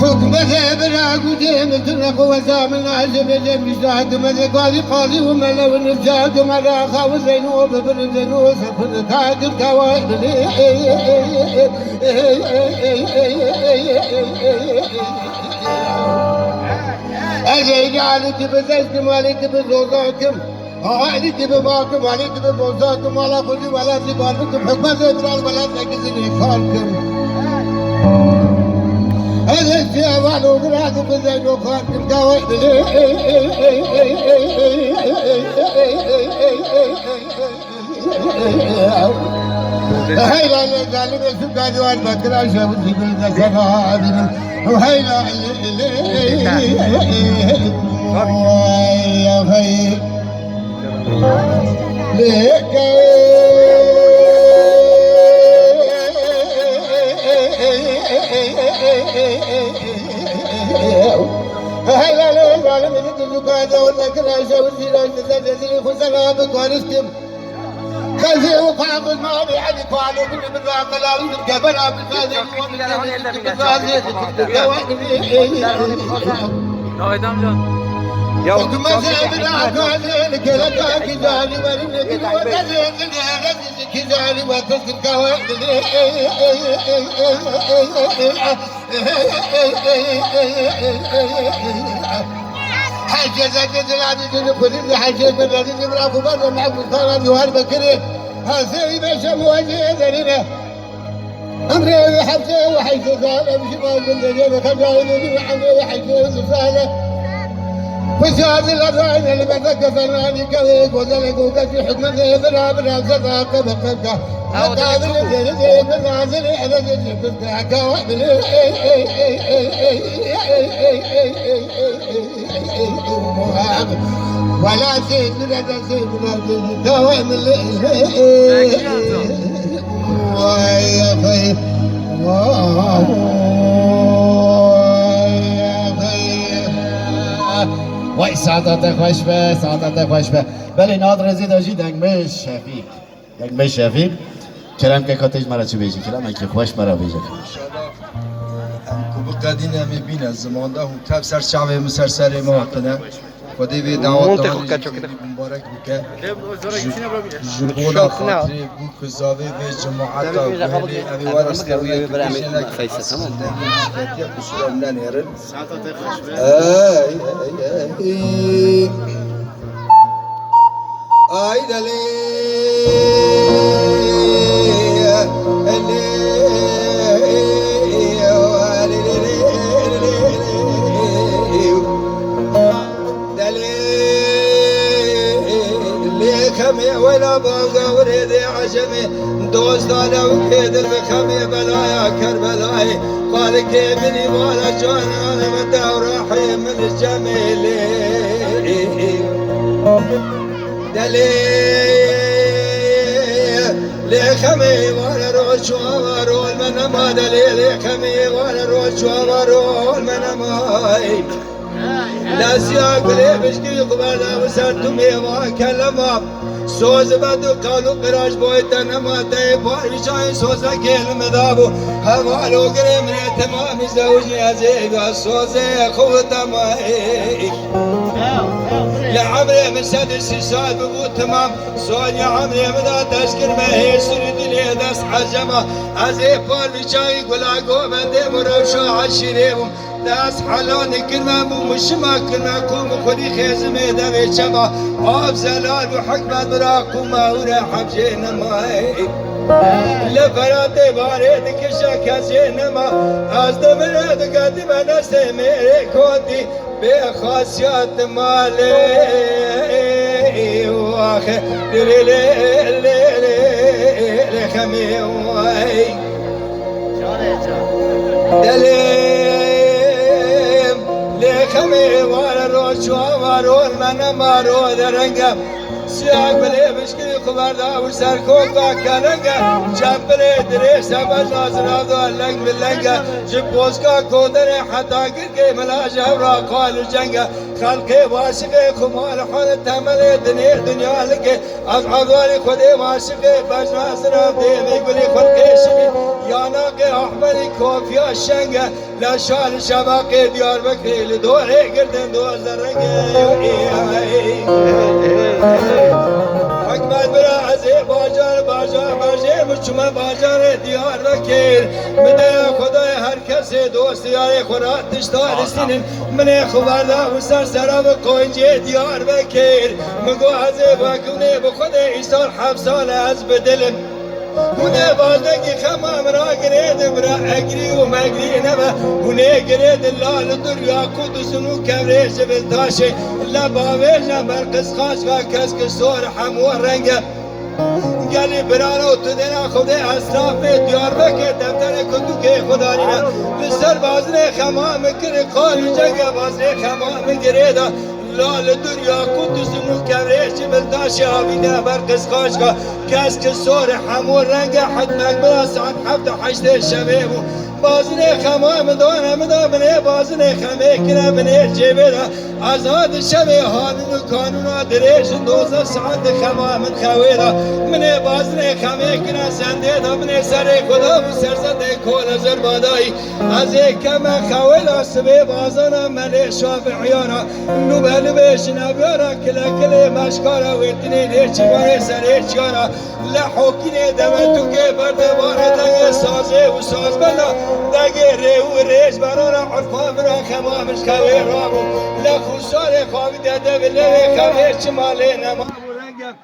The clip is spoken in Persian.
حكمته براقو جيمة الرقوة سامن عجب جميش حكمته قاضي قاضي وملو النجاد وملا خاو زينو ببر زينو سفر تاقر كوايد أجي عليك بزيزكم عليك بزوزاكم عليك بباكم عليك ببوزاكم ولا خذي ولا زبالكم حكمته برال ولا تكزني خالكم هذا الجوال وقرأت بزين وخاتم قوائد هيلا لقالي بسكا جوال بكرا شابتي بالذكرى عادنا وهيلا يا خير ليك هلا لا لا من الزكاة والذكرى شوزي لا تزلزلي خسنا بكونستم خلفي وقاقل ما بيعني قالوا من بالراق لا بالكبر بالكاذب ومن يا حكم سابر عقالي كلا كذالي ورنك وتزيد كذالي وتسكت كواحد حاجة زكاة العديد الكل حاجة من الذي يبرأ فبرا معك الثاني وهالبكري هاسي باشا مواجه ذلنا أمري وحبسه وحيث زالة بشمال بالدنيا خجالي وحمري وحيث زالة فشاد الأذان اللي بذكر فناني كذيك وذلك وكذي حكمة برا برا صداقة بقبقة أقابل الزيزي بنازل إلى زيزي بزدعك وابل ولا زيد لدى زيد لدى دوام ويا خير وای سعادت خوش به سعادت خوش به بله نادر زید آجی دنگمه شفیق کرم که کاتش مرا چه بیجی کرم که خوش مرا بیجی کوب قدین همی بین از زمان ده هم تب سر شعب مسرسر ما کنه خودی به دعوت مبارک بکه جرقونا خاطری بو کزاوی و جماعت و بهلی اوی وارس کروی کشنک فیسه کتیا کشورم ننیرن ای دلی ولا باقى وريدي عجمي دوستانا وكيدر بخمي بلايا كربلاي قال كيبني ولا جان انا مدى وراحي من الجميل دلي لي خمي وانا روش وارول من ما دلي لي خمي وانا روش وارول من ماي لا سياق لي بشكي قبالا وسرتمي وكلمه سوز بدو قالو قراش بويتا نما تاي بارشاي سوز كلمة دابو همالو قرم تمام زوجي ازيغا سوز خو تماي يا عمري من سادس ساد ببو تمام سوال يا عمري مدا تشكر ما هي سرد لي دس حجمه ازي بارشاي قلا قوم دي مروشا عشريهم دست حلان کرمم و مشما کرمکم خودی خیزم دوی چما آب زلال و حکمت براکم اور حبجه نمای لفرات بارد کشا کسی نما از دمرد قدی منست میره کودی به خاصیت مالی و آخه خمی وای دلی خمي وانا روش رو چوارول من مارو درنگم سیاه بله بشکری خبردا و سرکوب با کلنگا جب بله دره سبز نازناف دو لنگ بلنگا جب بوزکا کودن حتی گر که ملاج را قال جنگا خلق واشق خمال حال تمل دنیا لگه از عضوال خود واشق بجنا سناف ده میگولی خلق شمی یاناق احمری کوفیا شنگا لشال شباق دیار بکری لدوره گردن دو زرنگه حکمت برا از باجار مچما باجار دیار وکیل مده خدای هر کس دوست یار خورا تشتار سینن من خبردا و سرسرا و قنجه دیار وکیل مگو از واکنه به خود ایسال 7 سال از بدلم هونه بازنگی خمام را گرید برا اگری و مگری نبا هونه گرید لال دریا قد سنو کبریش بلتاشه لباویجا برقص خاشقا کس کسور حمو رنگه گلی برانو تو دینا خود اصلاف دیار بکر دفتر کدو که خدا نینا لسر بازنه خمام کری قال جنگ بازنه خمام گریدا لال دریا قدس نو کبریش بلداش آبینه برقص خاشقا کس که سور حمور رنگ حد مقبل ساعت 7-8 شبه بو بازنه خمام دانم دامنه بازنه خمه کنه منه جیبه دا آزاد شبه حالون و کانون دریش 12 ساعت خمام خواه دا منه بازنه خمه کنه زنده دا منه سر خدا و سرزنده کول زربادایی از کم خواه دا سبه بازانا منه شافعیانا نوبه شنابیارا کل مشکارا ویتنی لیچی باره سره چیارا لحوکینه دمتو که برده باره دنگ سازه و ساز بلا دنگ ریو ریش برانا عرفان برا خمامش خوی رابو لخوصار خوابی داده بله خوی چماله نمامو رنگم